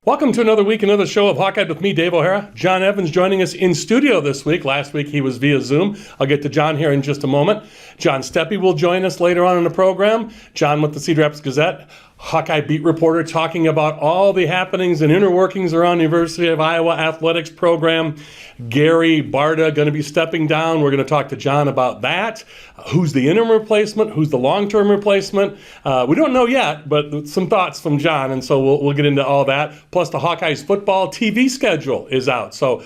Welcome to another week, another show of Hawkeyed with me, Dave O'Hara. John Evans joining us in studio this week. Last week he was via Zoom. I'll get to John here in just a moment. John Steppe will join us later on in the program. John with the Cedar Rapids Gazette, Hawkeye beat reporter, talking about all the happenings and inner workings around the University of Iowa athletics program. Gary Barta going to be stepping down. We're going to talk to John about that. Who's the interim replacement? Who's the long-term replacement? We don't know yet, but some thoughts from John, and so we'll get into all that. Plus, the Hawkeyes football TV schedule is out. So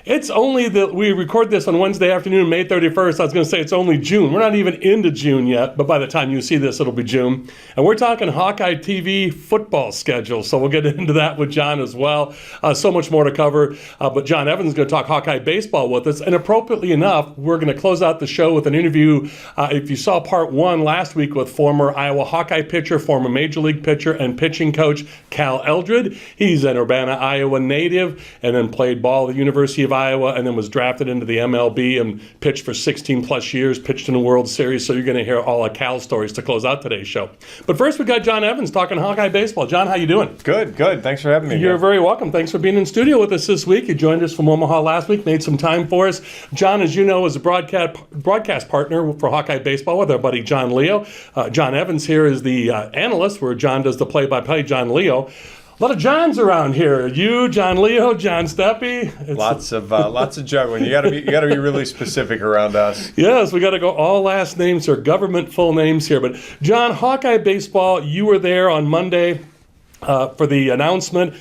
it's only that we record this on Wednesday afternoon, May 31st. I was going to say it's only June. We're not even into June yet, but by the time you see this, it'll be June. And we're talking Hawkeye TV football schedule, so we'll get into that with John as well. So much more to cover. But John Evans is going to talk Hawkeye baseball with us. And appropriately enough, we're going to close out the show with an interview. If you saw part one last week with former Iowa Hawkeye pitcher, former Major League pitcher and pitching coach Cal Eldred. He's an Urbana, Iowa native and then played ball at the University of Iowa, and then was drafted into the MLB and pitched for 16 plus years, pitched in the World Series. So you're going to hear all of Cal's stories to close out today's show. But first, we got John Evans talking Hawkeye baseball. John, how you doing? Good. Thanks for having me. You're very welcome. Thanks for being in studio with us this week. You joined us from Omaha last week, made some time for us. John, as you know, is a broadcast partner for Hawkeye baseball with our buddy John Leo. John Evans here is the analyst, where John does the play-by-play, John Leo. A lot of Johns around here. You, John Leo, John Steppe. Lots of juggling. You got to be really specific around us. Yes, we got to go all last names or government full names here. But John, Hawkeye baseball, you were there on Monday for the announcement.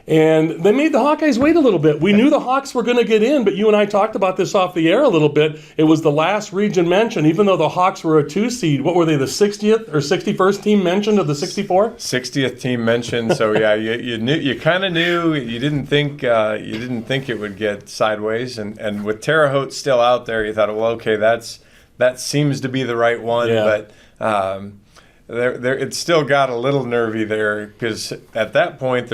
And they made the Hawkeyes wait a little bit. We knew the Hawks were going to get in, but you and I talked about this off the air a little bit. It was the last region mentioned, even though the Hawks were a 2 seed. What were they, the 60th or 61st team mentioned of the 64? 60th team mentioned. So yeah, you kind of knew. You didn't think it would get sideways. And with Terre Haute still out there, you thought, well, okay, that seems to be the right one. Yeah. But it still got a little nervy there, because at that point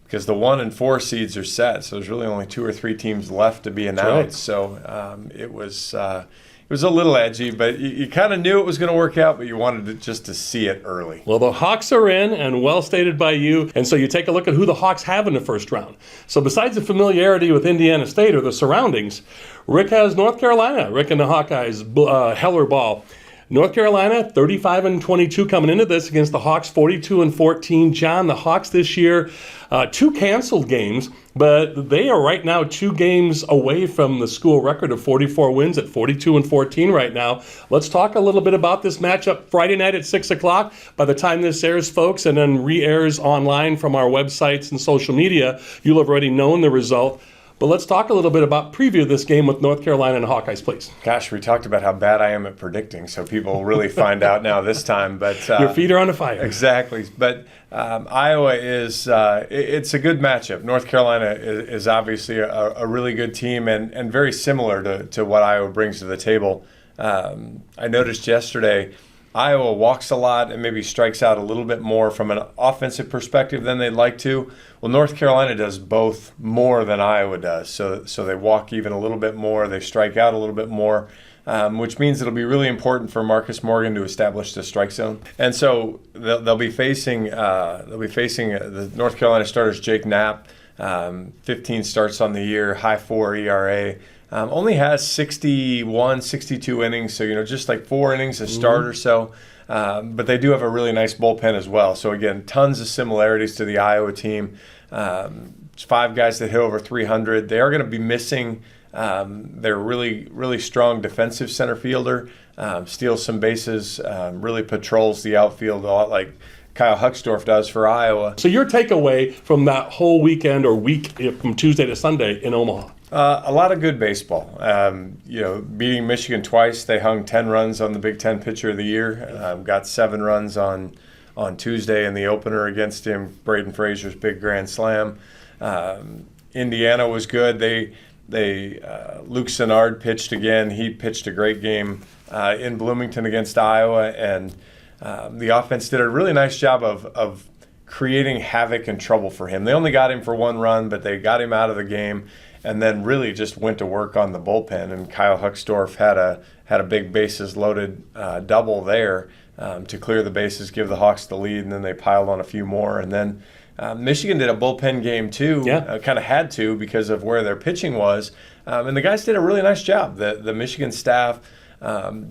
because the 1 and 4 seeds are set, so there's really only 2 or 3 teams left to be announced. Right. So it was a little edgy, but you kind of knew it was going to work out, but you wanted just to see it early. Well, the Hawks are in, and well stated by you. And so you take a look at who the Hawks have in the first round. So besides the familiarity with Indiana State or the surroundings, Rick has North Carolina. Rick and the Hawkeyes, Heller ball. North Carolina, 35-22 coming into this against the Hawks, 42-14. John, the Hawks this year, 2 canceled games, but they are right now 2 games away from the school record of 44 wins at 42-14 right now. Let's talk a little bit about this matchup Friday night at 6 o'clock. By the time this airs, folks, and then re-airs online from our websites and social media, you'll have already known the result. But let's talk a little bit about preview of this game with North Carolina and the Hawkeyes, please. Gosh, we talked about how bad I am at predicting, so people will really find out now this time. But your feet are on the fire. Exactly. But Iowa is it's a good matchup. North Carolina is obviously a really good team and very similar to what Iowa brings to the table. I noticed yesterday Iowa walks a lot and maybe strikes out a little bit more from an offensive perspective than they'd like to. Well, North Carolina does both more than Iowa does. So they walk even a little bit more, they strike out a little bit more, which means it'll be really important for Marcus Morgan to establish the strike zone. And so they'll be facing the North Carolina starters, Jake Knapp, 15 starts on the year, high 4 ERA. Only has 61, 62 innings, so just like 4 innings a start or so. But they do have a really nice bullpen as well. So again, tons of similarities to the Iowa team. 5 guys that hit over 300. They are going to be missing their really, really strong defensive center fielder. Steals some bases, really patrols the outfield a lot like Kyle Huckstorf does for Iowa. So your takeaway from that whole weekend or week from Tuesday to Sunday in Omaha? A lot of good baseball. Beating Michigan twice, they hung 10 runs on the Big Ten Pitcher of the Year. Got 7 runs on Tuesday in the opener against him. Braden Frazier's big grand slam. Indiana was good. Luke Sennard pitched again. He pitched a great game in Bloomington against Iowa, and the offense did a really nice job of creating havoc and trouble for him. They only got him for 1 run, but they got him out of the game. And then really just went to work on the bullpen. And Kyle Huckstorf had a big bases loaded double there to clear the bases, give the Hawks the lead, and then they piled on a few more. And then Michigan did a bullpen game too, kind of had to because of where their pitching was. And the guys did a really nice job. The Michigan staff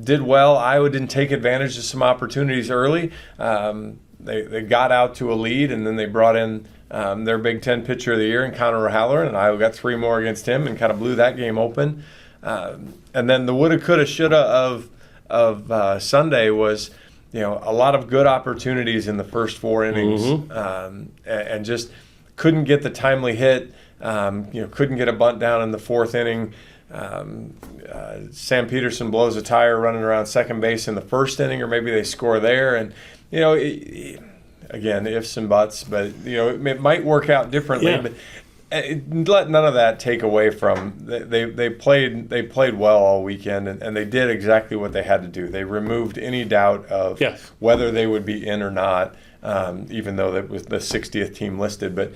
did well. Iowa didn't take advantage of some opportunities early. They got out to a lead, and then they brought in their Big Ten pitcher of the year in Connor O'Halloran, and Iowa got 3 more against him and kind of blew that game open. And then the woulda, coulda, shoulda of Sunday was, a lot of good opportunities in the first 4 innings, and just couldn't get the timely hit. Couldn't get a bunt down in the 4th inning. Sam Peterson blows a tire running around second base in the 1st inning, or maybe they score there. And again, ifs and buts, but it might work out differently. But let none of that take away from they played well all weekend, and they did exactly what they had to do. They removed any doubt of whether they would be in or not. Even though that was the 60th team listed, but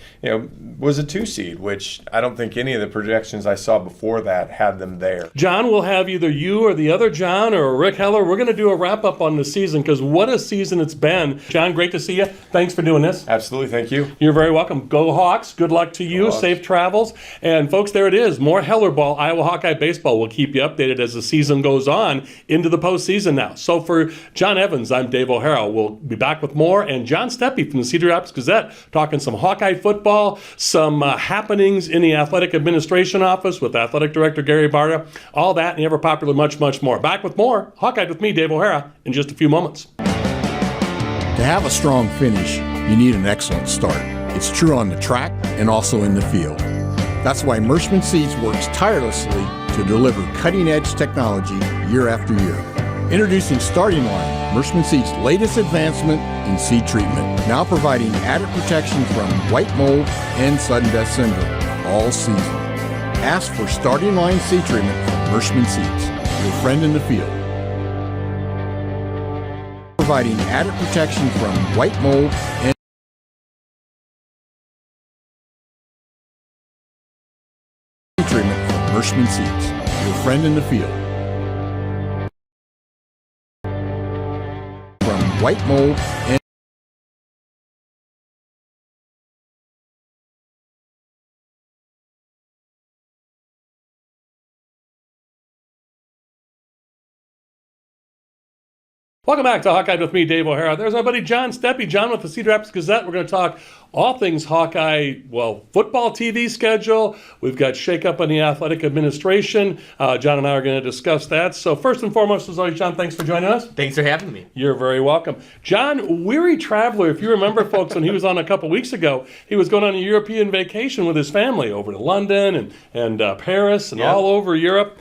was a 2 seed, which I don't think any of the projections I saw before that had them there. John, we'll have either you or the other John or Rick Heller. We're going to do a wrap up on the season, because what a season it's been. John, great to see you. Thanks for doing this. Absolutely, thank you. You're very welcome. Go Hawks. Good luck to you. Safe travels. And folks, there it is. More Heller Ball, Iowa Hawkeye Baseball. We'll keep you updated as the season goes on into the postseason now. So for John Evans, I'm Dave O'Hara. We'll be back with more. And John Steppe from the Cedar Rapids Gazette talking some Hawkeye football, some happenings in the athletic administration office with athletic director Gary Barta, all that and the ever popular much, much more. Back with more Hawkeye with me, Dave O'Hara, in just a few moments. To have a strong finish, you need an excellent start. It's true on the track and also in the field. That's why Mershman Seeds works tirelessly to deliver cutting-edge technology year after year. Introducing Starting Line, Mershman Seeds' latest advancement in seed treatment, now providing added protection from white mold and sudden death syndrome all season. Ask for Starting Line seed treatment from Mershman Seeds, your friend in the field. Providing added protection from white mold and seed treatment from Mershman Seeds, your friend in the field. White mold and Welcome back to Hawkeye with me, Dave O'Hara. There's my buddy John Steppe. John with the Cedar Rapids Gazette. We're going to talk all things Hawkeye, football TV schedule. We've got shakeup in the athletic administration. John and I are going to discuss that. So first and foremost, as always, John, thanks for joining us. Thanks for having me. You're very welcome. John, weary traveler, if you remember, folks, when he was on a couple weeks ago, he was going on a European vacation with his family over to London and Paris and all over Europe.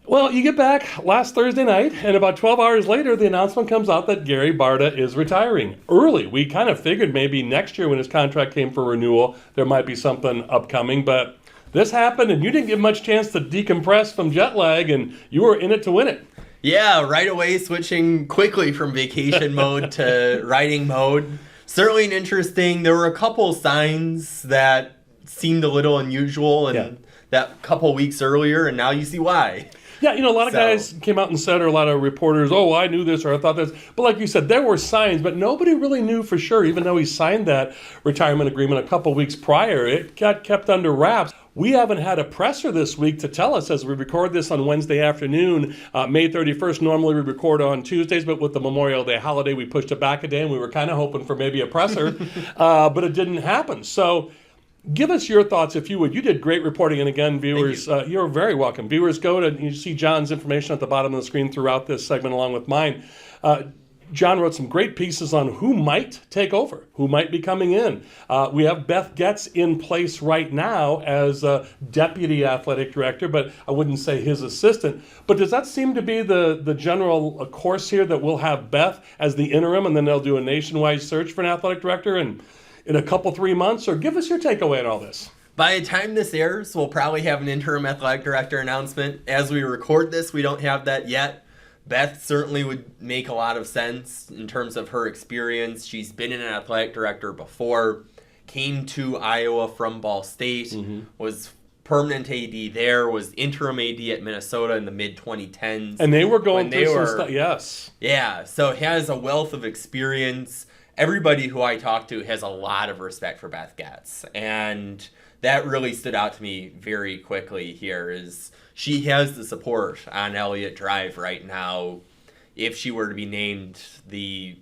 Well, you get back last Thursday night, and about 12 hours later, the announcement comes out that Gary Barta is retiring early. We kind of figured maybe next year when his contract came for renewal, there might be something upcoming, but this happened, and you didn't get much chance to decompress from jet lag, and you were in it to win it. Yeah, right away switching quickly from vacation mode to writing mode. Certainly an interesting, there were a couple signs that seemed a little unusual in that couple weeks earlier, and now you see why. Yeah, a lot of guys came out and said, or a lot of reporters, I knew this or I thought this. But like you said, there were signs, but nobody really knew for sure, even though he signed that retirement agreement a couple weeks prior. It got kept under wraps. We haven't had a presser this week to tell us as we record this on Wednesday afternoon, May 31st. Normally we record on Tuesdays, but with the Memorial Day holiday, we pushed it back a day, and we were kind of hoping for maybe a presser, but it didn't happen. So give us your thoughts, if you would. You did great reporting, and again, viewers, you're very welcome. Viewers, you see John's information at the bottom of the screen throughout this segment along with mine. John wrote some great pieces on who might take over, who might be coming in. We have Beth Getz in place right now as deputy athletic director, but I wouldn't say his assistant. But does that seem to be the general course here, that we'll have Beth as the interim, and then they'll do a nationwide search for an athletic director in a couple, 3 months? Or give us your takeaway on all this. By the time this airs, we'll probably have an interim athletic director announcement. As we record this, we don't have that yet. Beth certainly would make a lot of sense in terms of her experience. She's been an athletic director before, came to Iowa from Ball State, was permanent AD there, was interim AD at Minnesota in the mid-2010s. And they were going through some stuff, yes. Yeah, so has a wealth of experience everybody who I talk to has a lot of respect for Beth Getz. And that really stood out to me very quickly here is she has the support on Elliott Drive right now if she were to be named the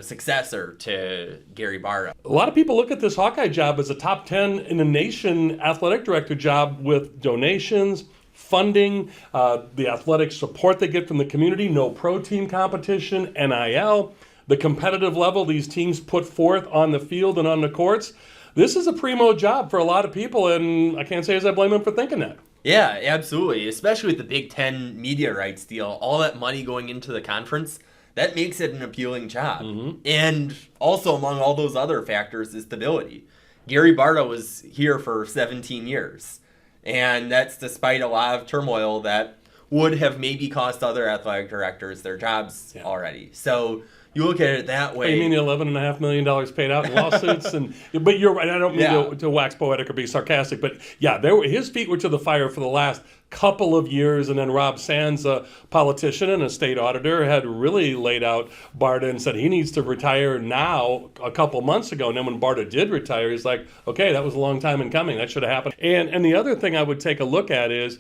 successor to Gary Barta. A lot of people look at this Hawkeye job as a top 10 in the nation athletic director job with donations, funding, the athletic support they get from the community, no pro team competition, NIL, the competitive level these teams put forth on the field and on the courts. This is a primo job for a lot of people, and I can't say as I blame them for thinking that. Yeah, absolutely. Especially with the Big Ten media rights deal, all that money going into the conference, that makes it an appealing job. Mm-hmm. And also among all those other factors is stability. Gary Barta was here for 17 years. And that's despite a lot of turmoil that would have maybe cost other athletic directors their jobs already. So you look at it that way. You mean the $11.5 million paid out in lawsuits? But you're right. I don't mean to wax poetic or be sarcastic, but his feet were to the fire for the last couple of years, and then Rob Sands, a politician and a state auditor, had really laid out Barta and said he needs to retire now a couple months ago. And then when Barta did retire, he's like, okay, that was a long time in coming. That should have happened. And the other thing I would take a look at is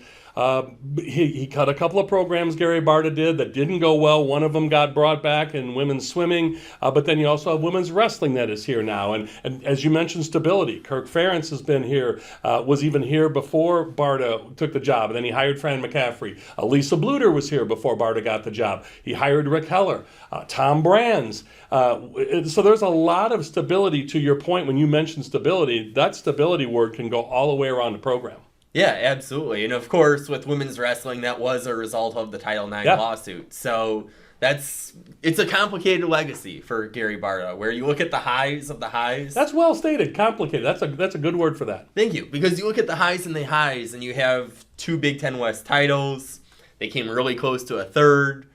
he cut a couple of programs, Gary Barta did, that didn't go well. One of them got brought back in women's swimming, but then you also have women's wrestling that is here now. And as you mentioned, stability. Kirk Ferentz has been here, was even here before Barta took the job. And then he hired Fran McCaffrey. Lisa Bluter was here before Barta got the job. He hired Rick Heller, Tom Brands. So there's a lot of stability. To your point, when you mentioned stability, that stability word can go all the way around the program. Yeah, absolutely. And of course, with women's wrestling, that was a result of the Title IX lawsuit. So it's a complicated legacy for Gary Barta, where you look at the highs of the highs. That's well stated, complicated. That's a good word for that. Thank you. Because you look at the highs, and you have 2 Big Ten West titles. They came really close to a third.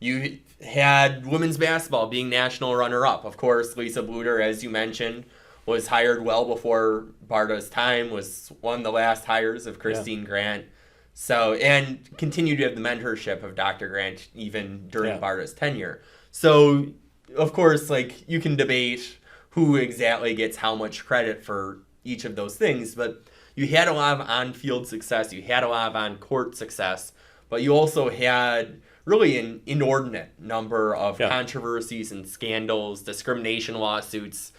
You had women's basketball being national runner-up. Of course, Lisa Bluter, as you mentioned, was hired well before Barta's time, was one of the last hires of Christine Grant. So, and continued to have the mentorship of Dr. Grant even during Barta's tenure. So, of course, you can debate who exactly gets how much credit for each of those things, but you had a lot of on-field success, you had a lot of on-court success, but you also had really an inordinate number of controversies and scandals, discrimination lawsuits.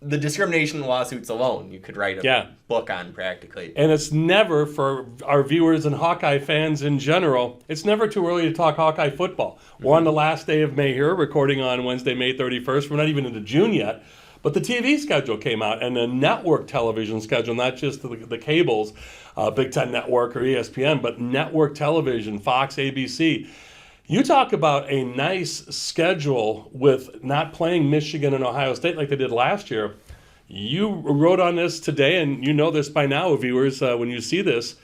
The discrimination lawsuits alone, you could write a book on practically. And it's never, for our viewers and Hawkeye fans in general, it's never too early to talk Hawkeye football. Mm-hmm. We're on the last day of May here, recording on Wednesday, May 31st. We're not even into June yet. But the TV schedule came out, and the network television schedule, not just the cables, Big Ten Network or ESPN, but network television, Fox, ABC. You talk about a nice schedule with not playing Michigan and Ohio State like they did last year. You wrote on this today, and you know this by now, viewers, when you see this.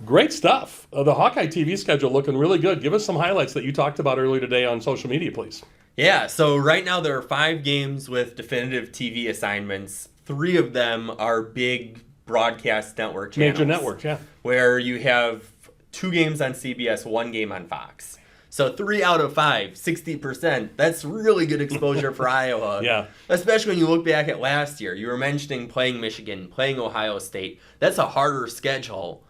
Great stuff. The Hawkeye TV schedule looking really good. Give us some highlights that you talked about earlier today on social media, please. Yeah, so right now there are 5 games with definitive TV assignments. 3 of them are big broadcast network channels. Major networks, where you have 2 games on CBS, 1 game on Fox. So 3 out of 5, 60%. That's really good exposure for Iowa. Yeah. Especially when you look back at last year. You were mentioning playing Michigan, playing Ohio State. That's a harder schedule,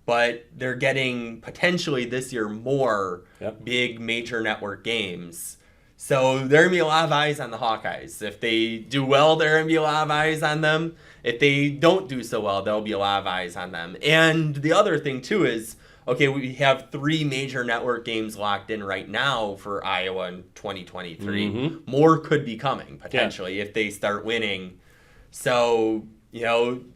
but they're getting potentially this year more big major network games. So there are going to be a lot of eyes on the Hawkeyes. If they do well, there are going to be a lot of eyes on them. If they don't do so well, there'll be a lot of eyes on them. And the other thing, too, is, okay, we have 3 major network games locked in right now for Iowa in 2023. Mm-hmm. More could be coming, potentially, if they start winning. So,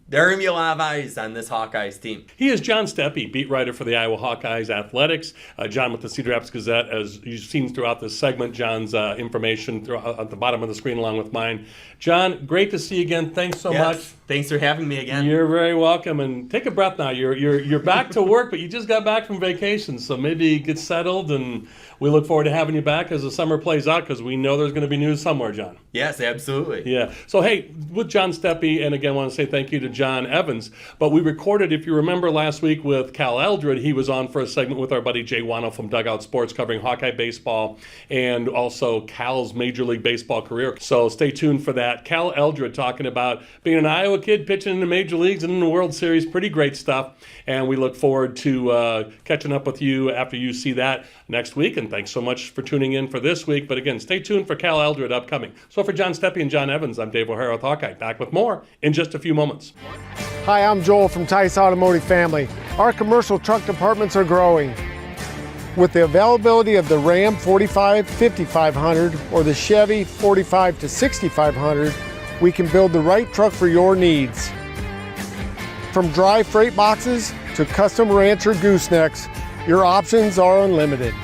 there are going to be a lot of eyes on this Hawkeyes team. He is John Steppe, beat writer for the Iowa Hawkeyes Athletics. John with the Cedar Rapids Gazette. As you've seen throughout this segment, John's information at the bottom of the screen along with mine. John, great to see you again. Thanks so much. Thanks for having me again. You're very welcome. And take a breath now. You're back to work, but you just got back from vacation. So maybe get settled, and we look forward to having you back as the summer plays out, because we know there's going to be news somewhere, John. Yes, absolutely. Yeah. So, hey, with John Steppe, and again, I want to say thank you to John Evans. But we recorded, if you remember last week with Cal Eldred, he was on for a segment with our buddy Jay Wano from Dugout Sports covering Hawkeye Baseball and also Cal's Major League Baseball career. So stay tuned for that. Cal Eldred talking about being an Iowa kid, pitching in the Major Leagues and in the World Series. Pretty great stuff. And we look forward to catching up with you after you see that next week. And thanks so much for tuning in for this week. But again, stay tuned for Cal Eldred upcoming. So for John Steppe and John Evans, I'm Dave O'Hara with Hawkeye. Back with more in just a few moments. Hi, I'm Joel from Tice Automotive Family. Our commercial truck departments are growing. With the availability of the Ram 45 5500 or the Chevy 45 to 6500, we can build the right truck for your needs. From dry freight boxes to custom rancher goosenecks, your options are unlimited.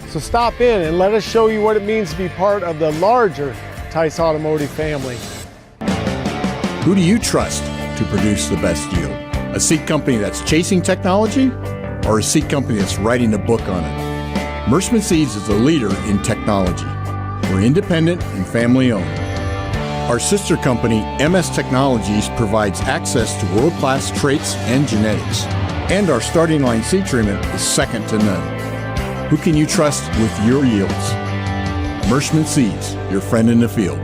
So stop in and let us show you what it means to be part of the larger Tice Automotive family. Who do you trust to produce the best yield? A seat company that's chasing technology or a seat company that's writing a book on it? Merschman Seeds is a leader in technology. We're independent and family owned. Our sister company, MS Technologies, provides access to world-class traits and genetics. And our starting line seed treatment is second to none. Who can you trust with your yields? Merschman Seeds, your friend in the field.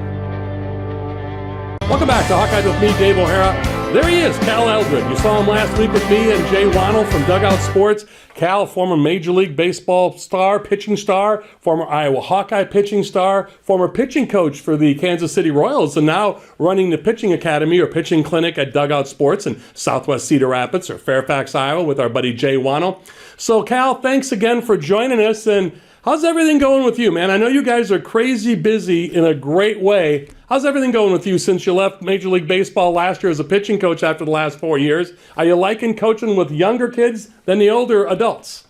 Welcome back to Hawkeye with me, Dave O'Hara. There he is, Cal Eldred. You saw him last week with me and Jay Wano from Dugout Sports. Cal, former Major League Baseball star, pitching star, former Iowa Hawkeye pitching star, former pitching coach for the Kansas City Royals, and now running the pitching academy or pitching clinic at Dugout Sports in Southwest Cedar Rapids or Fairfax, Iowa with our buddy Jay Wano. So Cal, thanks again for joining us, and how's everything going with you, man? I know you guys are crazy busy in a great way. How's everything going with you since you left Major League Baseball last year as a pitching coach after the last 4 years? Are you liking coaching with younger kids than the older adults?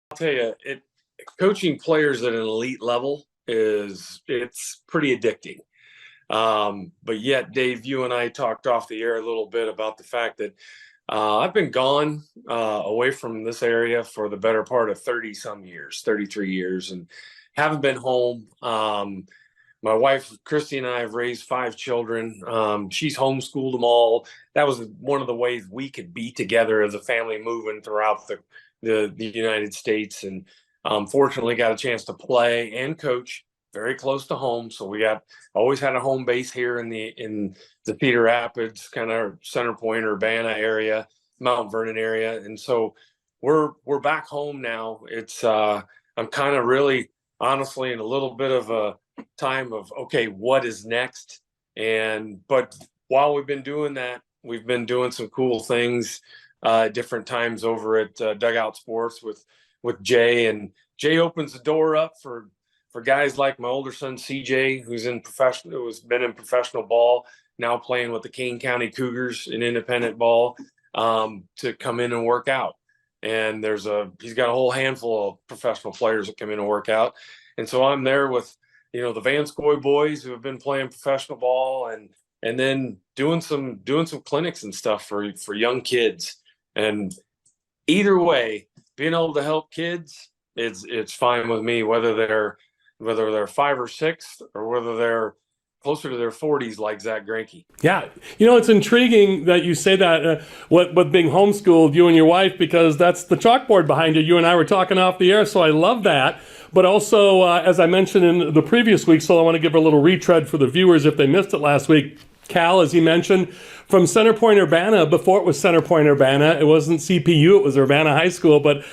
I'll tell you, coaching players at an elite level it's pretty addicting. But yet, Dave, you and I talked off the air a little bit about the fact that I've been gone away from this area for the better part of 30-some years, 33 years, and haven't been home. My wife, Christy, and I have raised 5 children. She's homeschooled them all. That was one of the ways we could be together as a family moving throughout the United States. And fortunately got a chance to play and coach very close to home. So we always had a home base here in the Cedar Rapids, kind of Center Point, Urbana area, Mount Vernon area. And so we're back home now. It's I'm kind of really honestly in a little bit of a time of, okay, what is next? But while we've been doing that, we've been doing some cool things different times over at Dugout Sports with Jay, and Jay opens the door up for guys like my older son CJ, who's been in professional ball, now playing with the Kane County Cougars in independent ball, to come in and work out. And he's got a whole handful of professional players that come in and work out. And so I'm there with, the Vanscoy boys who have been playing professional ball and then doing some clinics and stuff for young kids. And either way, being able to help kids, it's fine with me, whether they're 5 or 6 or whether they're closer to their 40s like Zach Greinke. Yeah. It's intriguing that you say that with being homeschooled, you and your wife, because that's the chalkboard behind you. You and I were talking off the air, so I love that. But also, as I mentioned in the previous week, so I want to give a little retread for the viewers if they missed it last week. Cal, as he mentioned, from Center Point, Urbana, before it was Center Point, Urbana, it wasn't CPU, it was Urbana High School, but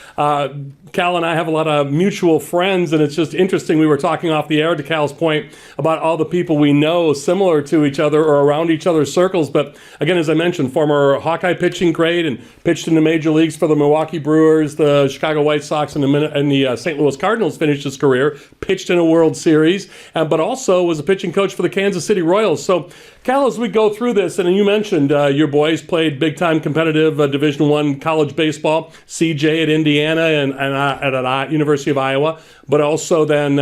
Cal and I have a lot of mutual friends, and it's just interesting. We were talking off the air, to Cal's point, about all the people we know similar to each other or around each other's circles. But again, as I mentioned, former Hawkeye pitching grade and pitched in the major leagues for the Milwaukee Brewers, the Chicago White Sox, and the St. Louis Cardinals finished his career, pitched in a World Series, but also was a pitching coach for the Kansas City Royals. So, Cal, as we go through this, and you mentioned mentioned, your boys played big-time competitive Division I college baseball, CJ at Indiana and at University of Iowa, but also then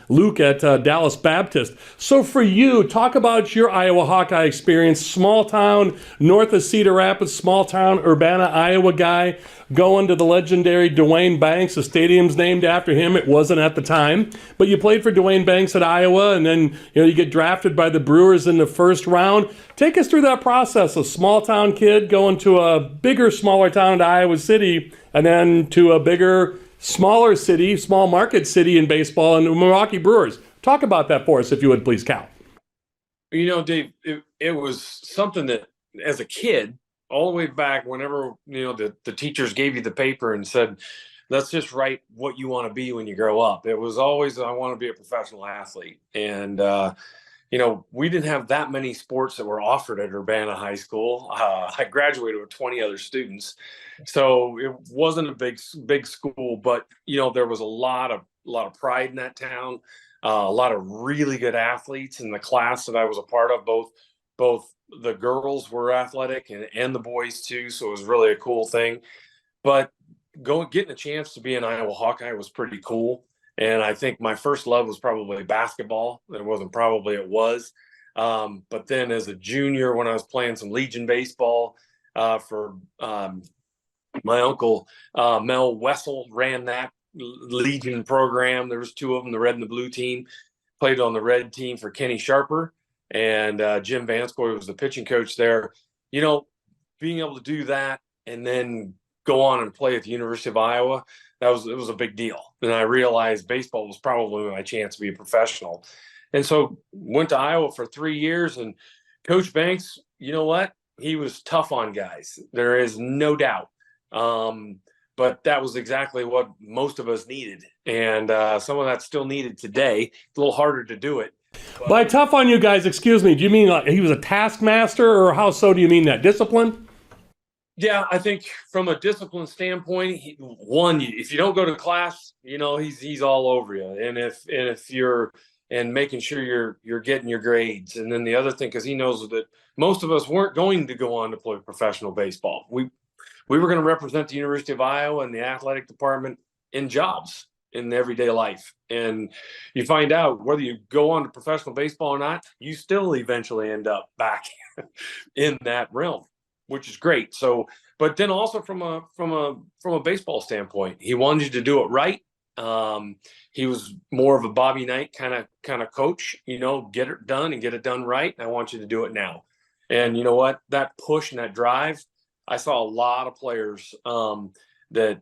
Luke at Dallas Baptist. So for you, talk about your Iowa Hawkeye experience, small town, north of Cedar Rapids, small town, Urbana, Iowa guy, going to the legendary Dwayne Banks. The stadium's named after him. It wasn't at the time, but you played for Dwayne Banks at Iowa, and then you get drafted by the Brewers in the first round. Take us through that process, a small town kid going to a bigger, smaller town at Iowa City, and then to a bigger, smaller city, small market city in baseball, and the Milwaukee Brewers. Talk about that for us, if you would, please, Cal. Dave, it was something that, as a kid, all the way back whenever, the teachers gave you the paper and said, let's just write what you want to be when you grow up. It was always, I want to be a professional athlete. And, we didn't have that many sports that were offered at Urbana High School. I graduated with 20 other students. So it wasn't a big school, but, there was a lot of pride in that town, a lot of really good athletes in the class that I was a part of. Both the girls were athletic and the boys too. So it was really a cool thing, but getting a chance to be an Iowa Hawkeye was pretty cool. And I think my first love was probably basketball. It was. But then as a junior, when I was playing some Legion baseball for my uncle, Mel Wessel ran that Legion program. There was two of them, the red and the blue team. Played on the red team for Kenny Sharper. And Jim Vanscoy was the pitching coach there. Being able to do that and then go on and play at the University of Iowa, it was a big deal. And I realized baseball was probably my chance to be a professional. And so went to Iowa for 3 years. And Coach Banks, you know what? He was tough on guys. There is no doubt. But that was exactly what most of us needed. And some of that's still needed today. It's a little harder to do it. By tough on you guys, excuse me, do you mean like he was a taskmaster, or how so do you mean that? Discipline? Yeah, I think from a discipline standpoint, if you don't go to class, he's all over you. And if you're making sure you're getting your grades. And then the other thing, because he knows that most of us weren't going to go on to play professional baseball. We were going to represent the University of Iowa and the athletic department in jobs in everyday life. And you find out whether you go on to professional baseball or not, you still eventually end up back in that realm, which is great. So, but then also from a baseball standpoint, he wanted you to do it right. He was more of a Bobby Knight kind of coach, get it done and get it done right. I want you to do it now. And you know what, that push and that drive, I saw a lot of players that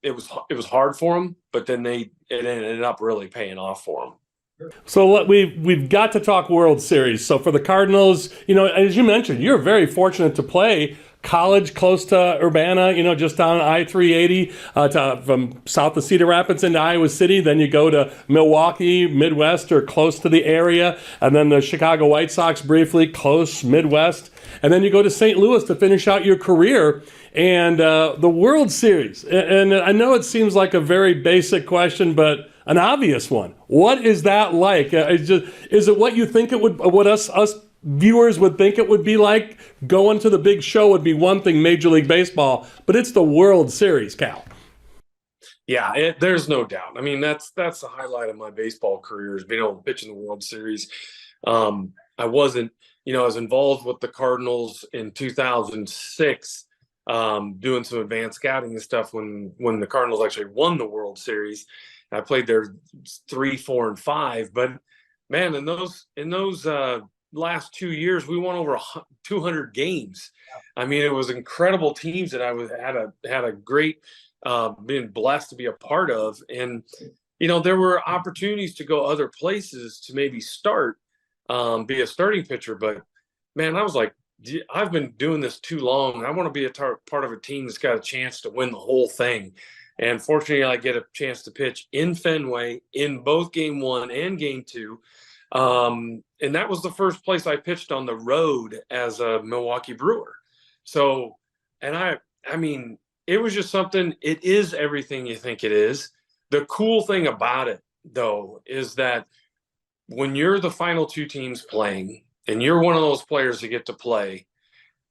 it was hard for them, but then it ended up really paying off for them. So we've got to talk World Series. So for the Cardinals, as you mentioned, you're very fortunate to play college close to Urbana, just down I-380 from south of Cedar Rapids into Iowa City. Then you go to Milwaukee, Midwest, or close to the area. And then the Chicago White Sox briefly, close, Midwest. And then you go to St. Louis to finish out your career. And the World Series, and I know it seems like a very basic question, but an obvious one. What is that like? Is it what you think it would, what us viewers would think it would be like? Going to the big show would be one thing, Major League Baseball, but it's the World Series, Cal. Yeah, there's no doubt. I mean, that's the highlight of my baseball career, is being able to pitch in the World Series. I wasn't, I was involved with the Cardinals in 2006. Doing some advanced scouting and stuff when the Cardinals actually won the World Series. I played there 3, 4, and 5. But man, in those last 2 years, we won over 200 games. I mean, it was incredible teams that I had a great being blessed to be a part of. And there were opportunities to go other places to maybe start, be a starting pitcher. But man, I was like, I've been doing this too long. I want to be a part of a team that's got a chance to win the whole thing. And fortunately, I get a chance to pitch in Fenway in both Game 1 and Game 2. And that was the first place I pitched on the road as a Milwaukee Brewer. So, and I mean, it was just something, it is everything you think it is. The cool thing about it, though, is that when you're the final two teams playing, and you're one of those players that get to play,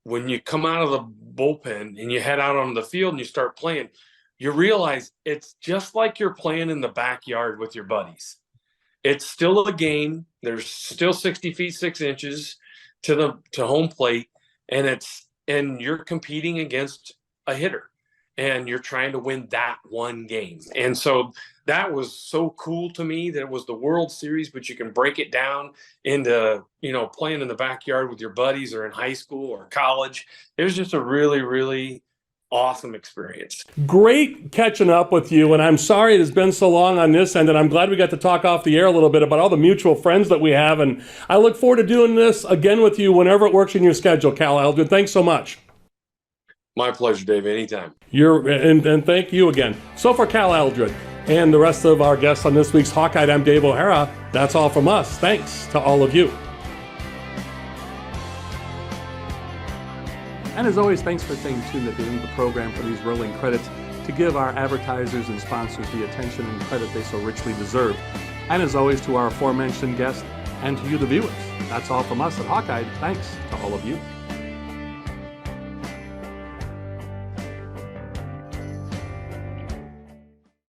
when you come out of the bullpen and you head out on the field and you start playing, you realize it's just like you're playing in the backyard with your buddies. It's still a game. There's still 60 feet 6 inches to home plate, and you're competing against a hitter, and you're trying to win that one game. And so that was so cool to me, that it was the World Series, but you can break it down into, playing in the backyard with your buddies or in high school or college. It was just a really, really awesome experience. Great catching up with you, and I'm sorry it has been so long on this end, and I'm glad we got to talk off the air a little bit about all the mutual friends that we have, and I look forward to doing this again with you whenever it works in your schedule, Cal Eldred. Thanks so much. My pleasure, Dave. Anytime. And thank you again. So for Cal Eldred and the rest of our guests on this week's Hawkeye, I'm Dave O'Hara. That's all from us. Thanks to all of you. And as always, thanks for staying tuned at the end of the program for these rolling credits to give our advertisers and sponsors the attention and credit they so richly deserve. And as always, to our aforementioned guests and to you, the viewers. That's all from us at Hawkeye. Thanks to all of you.